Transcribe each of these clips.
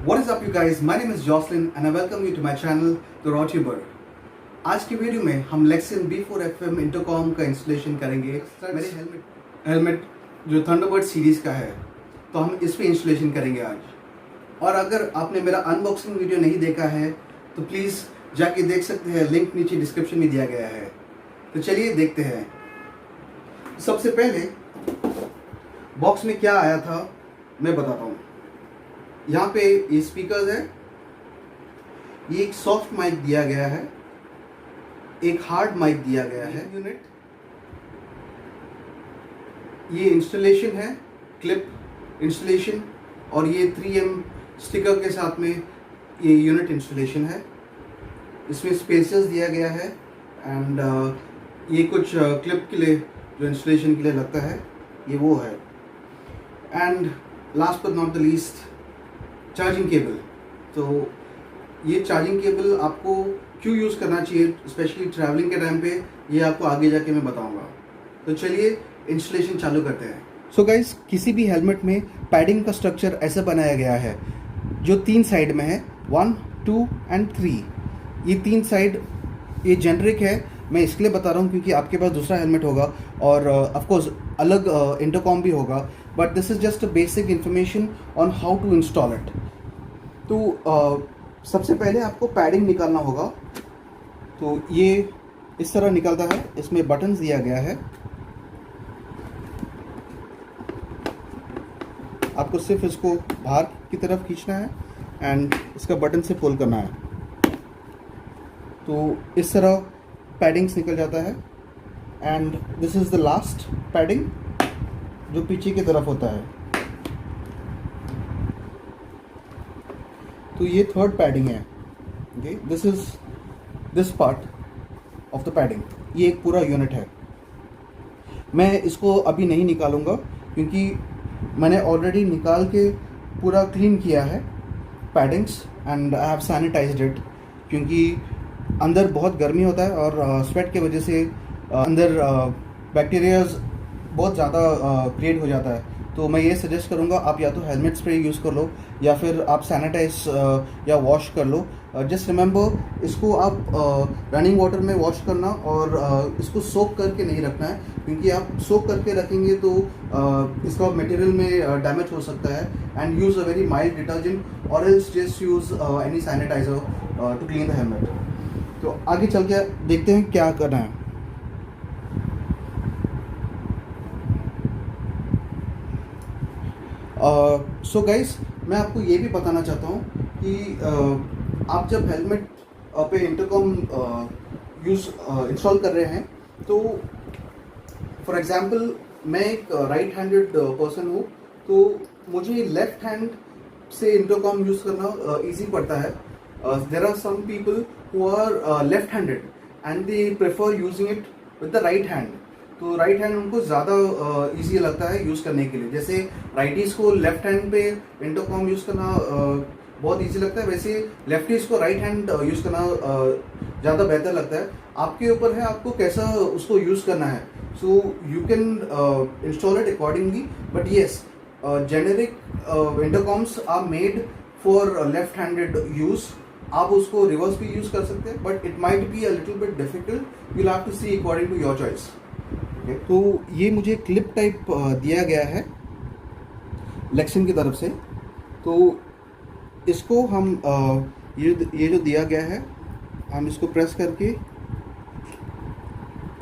What is up you guys? My name is Jocelyn and I welcome you to my channel The Rotuber। आज की video में हम Lexan B4FM intercom का installation करेंगे। मेरे helmet जो थंडरबर्ड सीरीज़ का है, तो हम इस पे इंस्टॉलेशन करेंगे आज। और अगर आपने मेरा अनबॉक्सिंग वीडियो नहीं देखा है तो प्लीज़ जाके देख सकते हैं, लिंक नीचे डिस्क्रिप्शन में दिया गया है। तो चलिए देखते हैं। सबसे पहले बॉक्स में क्या आया था मैं बताता हूँ। यहाँ पे ये स्पीकर्स है, ये एक सॉफ्ट माइक दिया गया है, एक हार्ड माइक दिया गया है यूनिट, ये इंस्टॉलेशन है, क्लिप इंस्टॉलेशन, और ये 3M स्टिकर के साथ में ये यूनिट इंस्टॉलेशन है। इसमें स्पेसेस दिया गया है एंड ये कुछ क्लिप के लिए जो इंस्टॉलेशन के लिए लगता है ये वो है। And last but not the least, charging cable. तो ये चार्जिंग केबल आपको क्यों यूज़ करना चाहिए स्पेशली ट्रैवलिंग के टाइम पे, ये आपको आगे जाके मैं बताऊंगा। तो चलिए इंस्टॉलेशन चालू करते हैं। सो गाइस, किसी भी हेलमेट में पैडिंग का स्ट्रक्चर ऐसा बनाया गया है जो 3 साइड में है, 1, 2 एंड 3। ये 3 साइड ये जेनरिक है, मैं इसलिए बता रहा हूँ क्योंकि आपके पास दूसरा हेलमेट होगा और ऑफकोर्स अलग इंटरकॉम भी होगा, but this is just a basic information on how to install it. तो सबसे पहले आपको पैडिंग निकालना होगा। तो ये इस तरह निकलता है, इसमें बटन्स दिया गया है। आपको सिर्फ इसको बाहर की तरफ खींचना है एंड इसका बटन से पुल करना है, तो इस तरह पैडिंग्स निकल जाता है। And this is the last padding जो पीछे की तरफ होता है। तो ये थर्ड पैडिंग है। Okay, this is this part of the padding. ये एक पूरा यूनिट है। मैं इसको अभी नहीं निकालूंगा क्योंकि मैंने ऑलरेडी निकाल के पूरा क्लीन किया है paddings and I have sanitised it, क्योंकि अंदर बहुत गर्मी होता है और स्वेट के वजह से अंदर बैक्टीरियाज बहुत ज़्यादा क्रिएट हो जाता है। तो मैं ये सजेस्ट करूँगा आप या तो हेलमेट स्प्रे यूज़ कर लो या फिर आप सैनिटाइज या वॉश कर लो। जस्ट रिमेंबर, इसको आप रनिंग वाटर में वॉश करना और इसको सोक करके नहीं रखना है, क्योंकि आप सोक करके रखेंगे तो इसका मटेरियल में डैमेज हो सकता है। And use a very mild detergent और else just use any sanitiser to clean the helmet. तो आगे चल के देखते हैं क्या करना है। सो गाइस, मैं आपको ये भी बताना चाहता हूँ कि आप जब हेलमेट पे इंटरकॉम इंस्टॉल कर रहे हैं, तो फॉर एग्जांपल मैं एक राइट हैंडेड पर्सन हूँ, तो मुझे लेफ्ट हैंड से इंटरकॉम यूज़ करना इजी पड़ता है। There are some people who are left handed and they prefer using it with the right hand. तो राइट हैंड उनको ज़्यादा ईजी लगता है यूज़ करने के लिए। जैसे राइटीज़ को लेफ्ट हैंड पे इंटरकॉम यूज़ करना बहुत ईजी लगता है, वैसे लेफ्टीज़ को राइट हैंड यूज़ करना ज़्यादा बेहतर लगता है। आपके ऊपर है आपको कैसा उसको यूज़ करना है। So you can install it accordingly, but yes, generic intercoms are made for left handed use. आप उसको रिवर्स भी यूज़ कर सकते हैं, but it might be a little bit difficult, you will have to see according to your choice. तो ये मुझे clip type दिया गया है लेक्सन की तरफ से। तो इसको हम ये जो दिया गया है, हम इसको प्रेस करके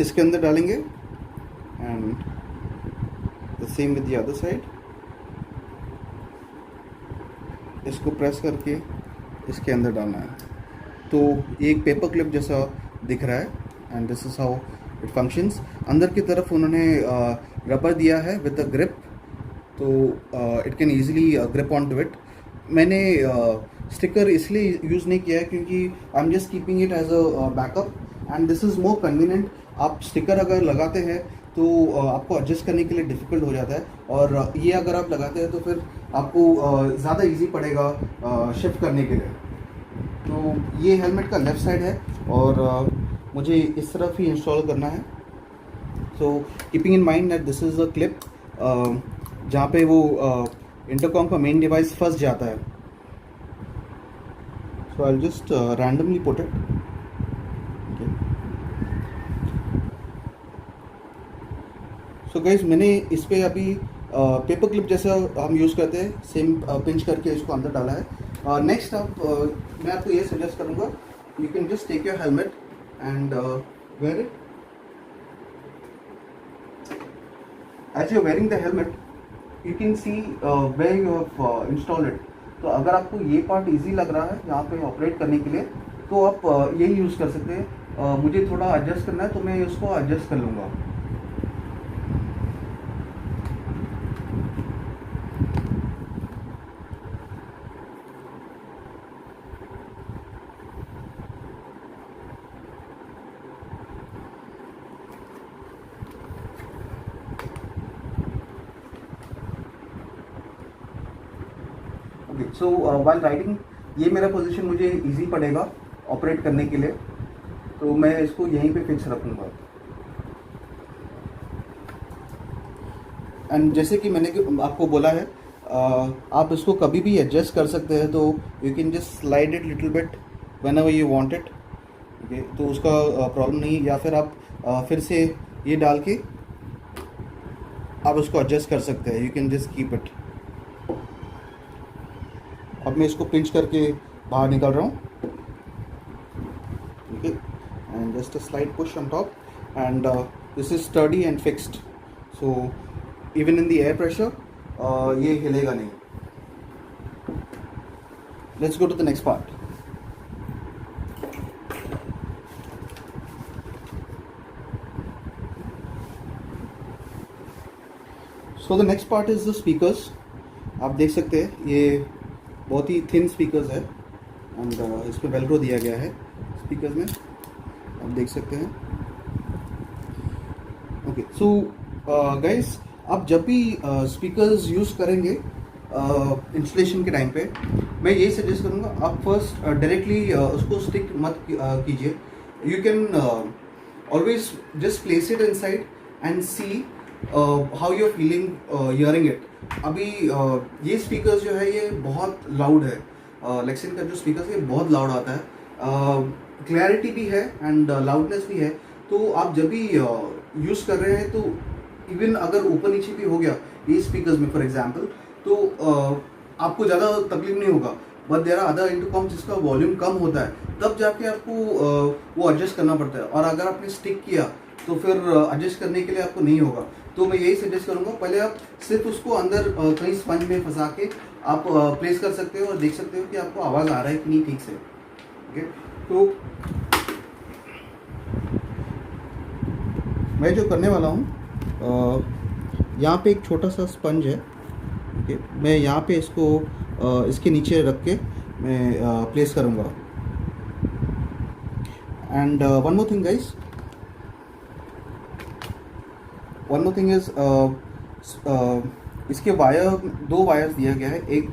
इसके अंदर डालेंगे and the same with the other side. इसको प्रेस करके इसके अंदर डालना है। तो ये एक पेपर क्लिप जैसा दिख रहा है and this is how it functions. अंदर की तरफ उन्होंने रबर दिया है विद अ ग्रिप, तो it can easily grip on to it. मैंने स्टिकर इसलिए यूज़ नहीं किया है क्योंकि I am just keeping it as a backup and this is more convenient. आप स्टिकर अगर लगाते हैं तो आपको एडजस्ट करने के लिए डिफ़िकल्ट हो जाता है, और ये अगर आप लगाते हैं तो फिर आपको ज़्यादा इजी पड़ेगा शिफ्ट करने के लिए। तो ये हेलमेट का लेफ़्ट साइड है और मुझे इस तरफ ही इंस्टॉल करना है। So keeping in mind that this is a clip जहाँ पे वो इंटरकॉम का मेन डिवाइस फंस जाता है। So I'll just randomly put it. Okay. So guys, मैंने इस पे अभी पेपर क्लिप जैसा हम यूज़ करते हैं सेम पिंच करके इसको अंदर डाला है. नेक्स्ट मैं आपको ये सजेस्ट करूँगा, you can just take your helmet and wear it. As you're wearing the helmet, you can see where you have installed it. तो अगर आपको ये पार्ट इजी लग रहा है यहाँ पे ऑपरेट करने के लिए, तो आप यही यूज़ कर सकते हैं. मुझे थोड़ा एडजस्ट करना है तो मैं उसको एडजस्ट कर लूँगा. सो वाइल राइडिंग ये मेरा पोजीशन मुझे इजी पड़ेगा ऑपरेट करने के लिए, तो मैं इसको यहीं पे फिक्स रखूँगा. एंड जैसे कि मैंने आपको बोला है, आप इसको कभी भी एडजस्ट कर सकते हैं, तो you can just slide it little bit when ever you want it. Okay, तो उसका प्रॉब्लम नहीं. या फिर आप फिर से ये डाल के आप उसको एडजस्ट कर सकते हैं. You can just keep it. अब मैं इसको पिंच करके बाहर निकल रहा हूँ. Okay, and just a slide push on top and this is sturdy and fixed. So even in the air pressure ये हिलेगा नहीं. Let's go to the next part. So the next part is the speakers. आप देख सकते हैं ये बहुत ही थिन स्पीकर्स है एंड इसमें वेलक्रो दिया गया है स्पीकर्स में, आप देख सकते हैं. ओके, सो गाइस, आप जब भी स्पीकर्स यूज़ करेंगे इंस्टॉलेशन के टाइम पे, मैं यही सजेस्ट करूँगा, आप फर्स्ट डायरेक्टली उसको स्टिक मत कीजिए. You can always just place it inside and see how you are feeling hearing it. अभी ये स्पीकर्स जो है ये बहुत लाउड है. लेक्सन का जो स्पीकर्स है बहुत लाउड आता है. क्लैरिटी भी है एंड लाउडनेस भी है. तो आप जब भी यूज़ कर रहे हैं, तो इवन अगर ऊपर नीचे भी हो गया ये स्पीकर्स में फॉर एग्जांपल, तो आपको ज़्यादा तकलीफ नहीं होगा. But there are other intercom जिसका वॉल्यूम कम होता है, तब जाके आपको वो एडजस्ट करना पड़ता है. और अगर आपने स्टिक किया तो फिर एडजस्ट करने के लिए आपको नहीं होगा. तो मैं यही सजेस्ट करूँगा, पहले आप सिर्फ उसको अंदर कहीं स्पंज में फंसा के आप प्लेस कर सकते हो और देख सकते हो कि आपको आवाज़ आ रहा है कि नहीं ठीक से. ओके, तो मैं जो करने वाला हूँ, यहाँ पे एक छोटा सा स्पंज है. ओके, मैं यहाँ पे इसको इसके नीचे रख के मैं प्लेस करूँगा. And one more thing guys, one more thing is इसके वायर, दो वायर्स दिया गया है. एक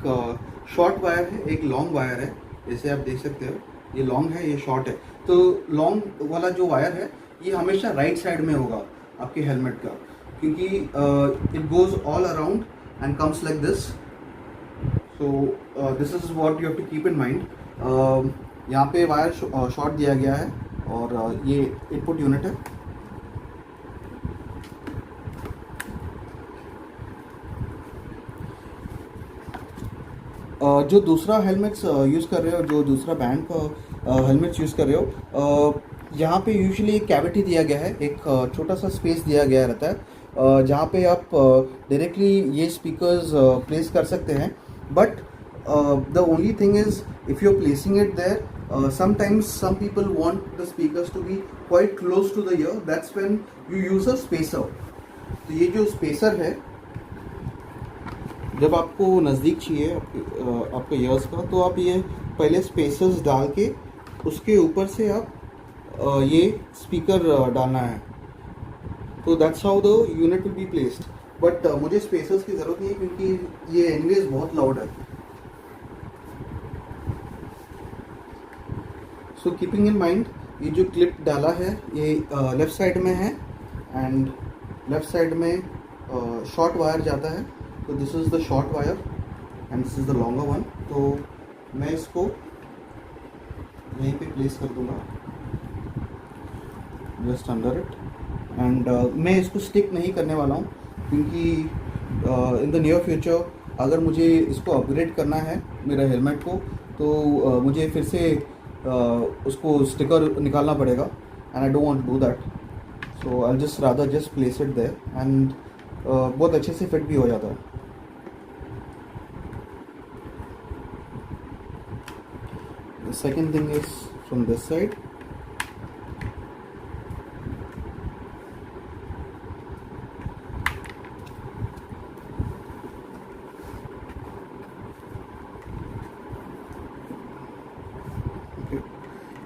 शॉर्ट वायर है, एक लॉन्ग वायर है. जैसे आप देख सकते हो ये लॉन्ग है, ये शॉर्ट है. तो लॉन्ग वाला जो वायर है ये हमेशा राइट साइड में होगा आपके हेलमेट का, क्योंकि it goes all around and comes like this. So this is what you have to keep in mind. यहाँ पे वायर शॉर्ट दिया गया है और ये इनपुट यूनिट है. जो दूसरा हेलमेट्स यूज़ कर रहे हो, जो दूसरा बैंड का हेलमेट्स यूज़ कर रहे हो, यहाँ पे यूजुअली एक कैविटी दिया गया है, एक छोटा सा स्पेस दिया गया रहता है जहाँ पे आप डायरेक्टली ये स्पीकर्स प्लेस कर सकते हैं. But the only thing is if you are placing it there, sometimes some people want the speakers to be quite close to the ear. That's when you use a spacer. तो ये जो spacer है, जब आपको नज़दीक चाहिए आपके years का, तो आप ये पहले स्पेसर्स डाल के उसके ऊपर से आप ये स्पीकर डालना है. तो that's how the unit will be placed. But मुझे स्पेसर्स की ज़रूरत नहीं है क्योंकि ये एनीवेज बहुत लाउड है. सो कीपिंग इन माइंड, ये जो क्लिप डाला है ये लेफ़्ट साइड में है एंड लेफ़्ट साइड में शॉर्ट वायर जाता है. तो this is the short wire and this is the longer one. तो मैं इसको यहीं पे प्लेस कर दूंगा जस्ट अंडर इट। एंड मैं इसको स्टिक नहीं करने वाला हूँ क्योंकि इन द नियर फ्यूचर अगर मुझे इसको अपग्रेड करना है मेरा हेलमेट को, तो मुझे फिर से उसको स्टिकर निकालना पड़ेगा and I don't want to do that. So I just rather just place it there and बहुत अच्छे से फिट भी हो जाता है। The second thing is from this side.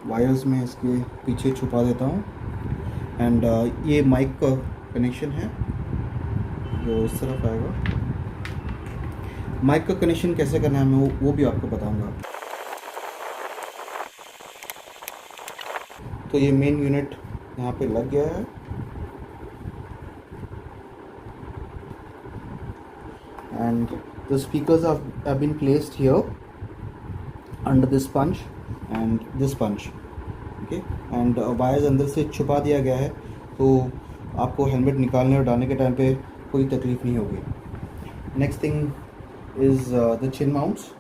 Wires में इसके पीछे छुपा देता हूँ एंड ये माइक का कनेक्शन है जो इस तरफ आएगा। माइक का कनेक्शन कैसे करना है मैं वो भी आपको बताऊंगा। तो ये मेन यूनिट यहाँ पे लग गया है and the speakers have been placed here under this punch and this punch, okay. And wires अंदर से छुपा दिया गया है तो आपको हेलमेट निकालने और डालने के टाइम पे कोई तकलीफ नहीं होगी। Next thing is the chin mounts.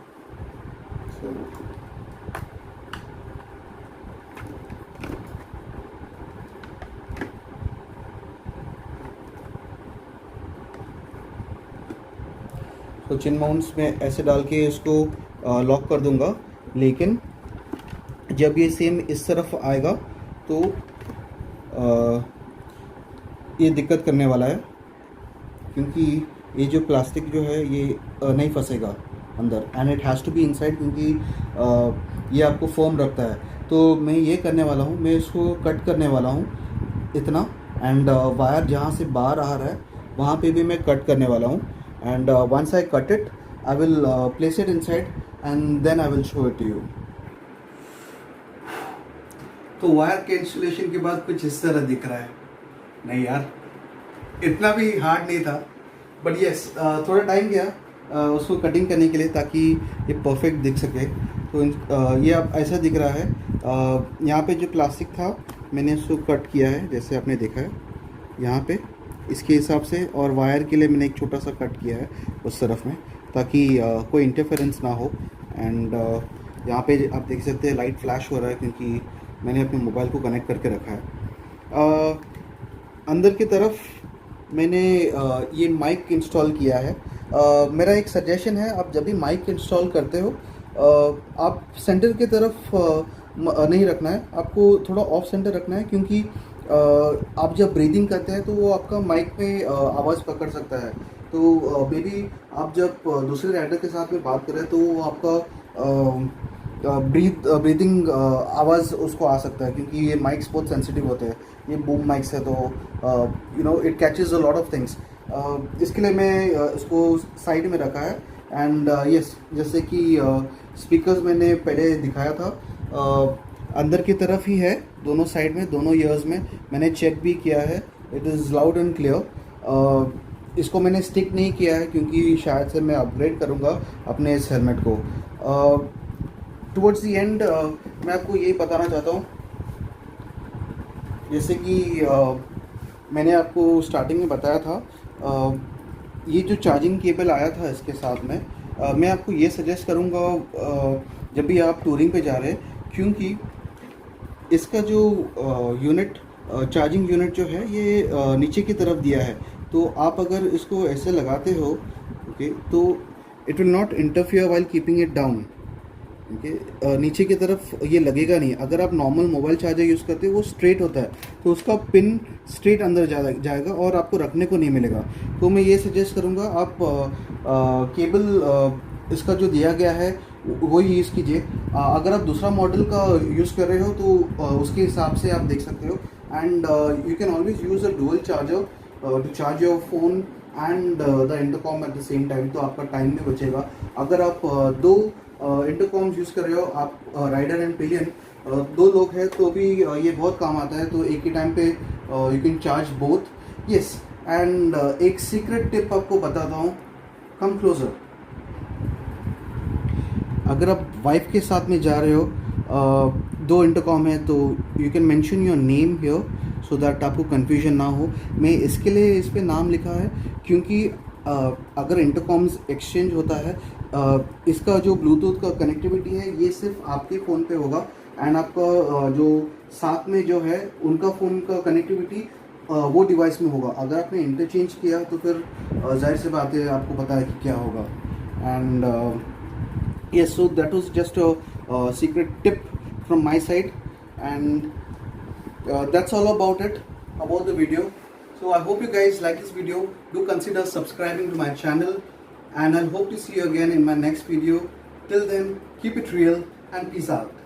तो चिन माउंट्स में ऐसे डाल के इसको लॉक कर दूंगा, लेकिन जब ये सेम इस तरफ आएगा तो ये दिक्कत करने वाला है क्योंकि ये जो प्लास्टिक जो है ये नहीं फंसेगा अंदर and it has to be inside क्योंकि ये आपको फर्म रखता है। तो मैं ये करने वाला हूँ, मैं इसको कट करने वाला हूँ इतना एंड वायर जहाँ से बाहर आ रहा है वहाँ पे भी मैं कट करने वाला हूँ and once I cut it I will place it inside and then I will show it to you. तो वायर के इंस्टॉलेशन के बाद कुछ इस तरह दिख रहा है। नहीं यार, इतना भी हार्ड नहीं था, बट यस थोड़ा टाइम गया उसको कटिंग करने के लिए ताकि ये परफेक्ट दिख सके। तो ये अब ऐसा दिख रहा है। यहाँ पे जो प्लास्टिक था मैंने उसको कट किया है जैसे आपने देखा है यहाँ पे इसके हिसाब से, और वायर के लिए मैंने एक छोटा सा कट किया है उस तरफ में ताकि कोई इंटरफेरेंस ना हो। एंड यहाँ पे आप देख सकते हैं लाइट फ्लैश हो रहा है क्योंकि मैंने अपने मोबाइल को कनेक्ट करके रखा है। अंदर की तरफ मैंने ये माइक इंस्टॉल किया है। मेरा एक सजेशन है, आप जब भी माइक इंस्टॉल करते हो आप सेंटर की तरफ नहीं रखना है, आपको थोड़ा ऑफ सेंटर रखना है क्योंकि आप जब ब्रीदिंग करते हैं तो वो आपका माइक पे आवाज़ पकड़ सकता है। तो मे बी आप जब दूसरे राइडर के साथ में बात कर रहे हैं तो वो आपका ब्रीदिंग आवाज़ उसको आ सकता है क्योंकि ये माइक्स बहुत सेंसिटिव होते हैं, ये बूम माइक्स है तो you know it catches a lot of things. इसके लिए मैं इसको साइड में रखा है एंड यस जैसे कि स्पीकर्स मैंने पहले दिखाया था अंदर की तरफ ही है, दोनों साइड में, दोनों ईयर्स में मैंने चेक भी किया है, it is loud and clear. इसको मैंने स्टिक नहीं किया है क्योंकि शायद से मैं अपग्रेड करूँगा अपने इस हेलमेट को। टुवर्ड्स दी एंड मैं आपको यही बताना चाहता हूँ, जैसे कि मैंने आपको स्टार्टिंग में बताया था ये जो चार्जिंग केबल आया था इसके साथ में, मैं आपको ये सजेस्ट करूँगा जब भी आप टूरिंग पे जा रहे हैं, क्योंकि इसका जो यूनिट चार्जिंग यूनिट जो है ये नीचे की तरफ दिया है। तो आप अगर इसको ऐसे लगाते हो ओके तो it will not interfere while keeping it down. Okay नीचे की तरफ ये लगेगा नहीं। अगर आप नॉर्मल मोबाइल चार्जर यूज़ करते हो वो स्ट्रेट होता है तो उसका पिन स्ट्रेट अंदर जाएगा और आपको रखने को नहीं मिलेगा। तो मैं ये सजेस्ट करूँगा आप केबल इसका जो दिया गया है वही यूज़ कीजिए। अगर आप दूसरा मॉडल का यूज़ कर रहे हो तो उसके हिसाब से आप देख सकते हो। And you can always use a dual charger to charge your phone and the intercom at the same time, तो आपका टाइम भी बचेगा। अगर आप दो इंटरकॉम्स यूज़ कर रहे हो, आप राइडर एंड पिलियन दो लोग हैं तो भी ये बहुत काम आता है। तो एक ही टाइम पे you can charge both. Yes and एक सीक्रेट टिप आपको बताता हूँ, कम क्लोजर। अगर आप वाइफ के साथ में जा रहे हो दो इंटरकॉम है, तो you can mention your name here so that आपको कन्फ्यूजन ना हो। मैं इसके लिए इस पे नाम लिखा है क्योंकि अगर इंटरकॉम्स एक्सचेंज होता है, इसका जो ब्लूटूथ का कनेक्टिविटी है ये सिर्फ आपके फ़ोन पे होगा, एंड आपका जो साथ में जो है उनका फ़ोन का कनेक्टिविटी वो डिवाइस में होगा। अगर आपने इंटरचेंज किया तो फिर जाहिर सी बात है आपको पता है कि क्या होगा। And yes, so that was just a secret tip from my side, and that's all about it, about the video. So I hope you guys like this video. Do consider subscribing to my channel, and I'll hope to see you again in my next video. Till then, keep it real and peace out.